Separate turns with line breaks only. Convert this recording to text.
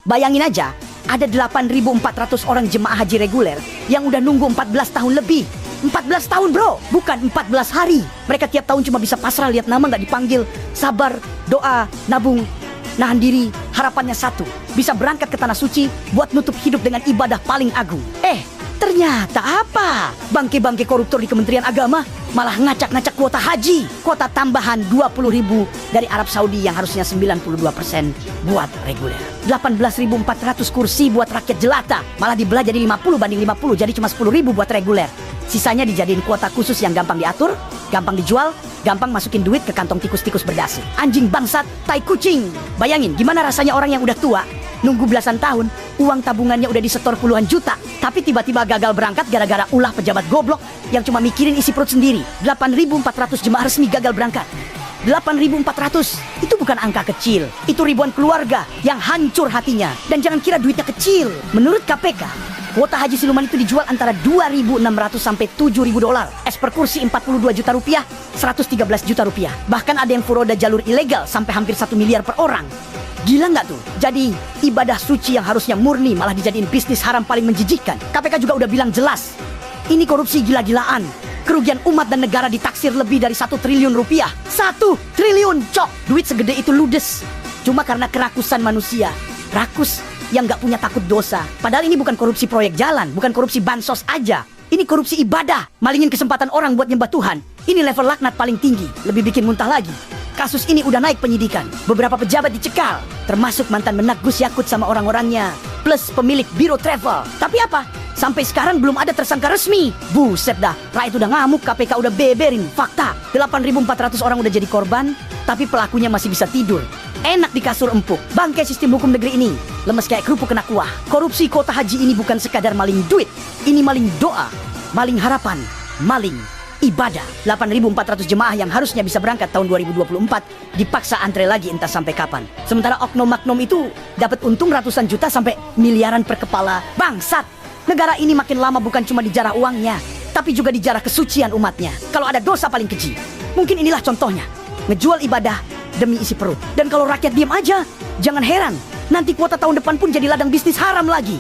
Bayangin aja, ada 8.400 orang jemaah haji reguler yang udah nunggu 14 tahun lebih. 14 tahun bro, bukan 14 hari. Mereka tiap tahun cuma bisa pasrah lihat nama nggak dipanggil. Sabar, doa, nabung, nahan diri. Harapannya satu, bisa berangkat ke tanah suci buat nutup hidup dengan ibadah paling agung. Ternyata apa? Bangke-bangke koruptor di Kementerian Agama malah ngacak-ngacak kuota haji. Kuota tambahan 20.000 dari Arab Saudi yang harusnya 92% buat reguler. 18.400 kursi buat rakyat jelata malah dibelah jadi 50/50, jadi cuma 10.000 buat reguler. Sisanya dijadiin kuota khusus yang gampang diatur, gampang dijual, gampang masukin duit ke kantong tikus-tikus berdasi. Anjing bangsat, tai kucing. Bayangin gimana rasanya orang yang udah tua, nunggu belasan tahun, uang tabungannya udah disetor puluhan juta, tapi tiba-tiba gagal berangkat gara-gara ulah pejabat goblok yang cuma mikirin isi perut sendiri. 8.400 jemaah resmi gagal berangkat. 8.400 itu bukan angka kecil. Itu ribuan keluarga yang hancur hatinya. Dan jangan kira duitnya kecil. Menurut KPK, kuota haji siluman itu dijual antara 2.600 sampai 7.000 dolar. Es per kursi 42 juta rupiah, 113 juta rupiah. Bahkan ada yang furoda jalur ilegal sampai hampir 1 miliar per orang. Gila nggak tuh? Jadi ibadah suci yang harusnya murni malah dijadiin bisnis haram paling menjijikkan. KPK juga udah bilang jelas, ini korupsi gila-gilaan. Kerugian umat dan negara ditaksir lebih dari 1 triliun rupiah. 1 triliun, cok! Duit segede itu ludes cuma karena kerakusan manusia. Rakus yang gak punya takut dosa. Padahal ini bukan korupsi proyek jalan, bukan korupsi bansos aja. Ini korupsi ibadah, malingin kesempatan orang buat nyembah Tuhan. Ini level laknat paling tinggi, lebih bikin muntah lagi. Kasus ini udah naik penyidikan. Beberapa pejabat dicekal, termasuk mantan Menak Gus Yakut sama orang-orangnya, plus pemilik biro travel. Tapi apa? Sampai sekarang belum ada tersangka resmi. Buset dah, rakyat udah ngamuk, KPK udah beberin. Fakta, 8.400 orang udah jadi korban, tapi pelakunya masih bisa tidur. Enak di kasur empuk. Bangke sistem hukum negeri ini lemes kayak kerupuk kena kuah. Korupsi kuota haji ini bukan sekadar maling duit. Ini maling doa, maling harapan, maling ibadah. 8.400 jemaah yang harusnya bisa berangkat tahun 2024 dipaksa antre lagi entah sampai kapan. Sementara oknum-oknum itu dapat untung ratusan juta sampai miliaran per kepala. Bangsat! Negara ini makin lama bukan cuma dijarah uangnya, tapi juga dijarah kesucian umatnya. Kalau ada dosa paling keji, mungkin inilah contohnya. Ngejual ibadah demi isi perut. Dan kalau rakyat diam aja, jangan heran nanti kuota tahun depan pun jadi ladang bisnis haram lagi.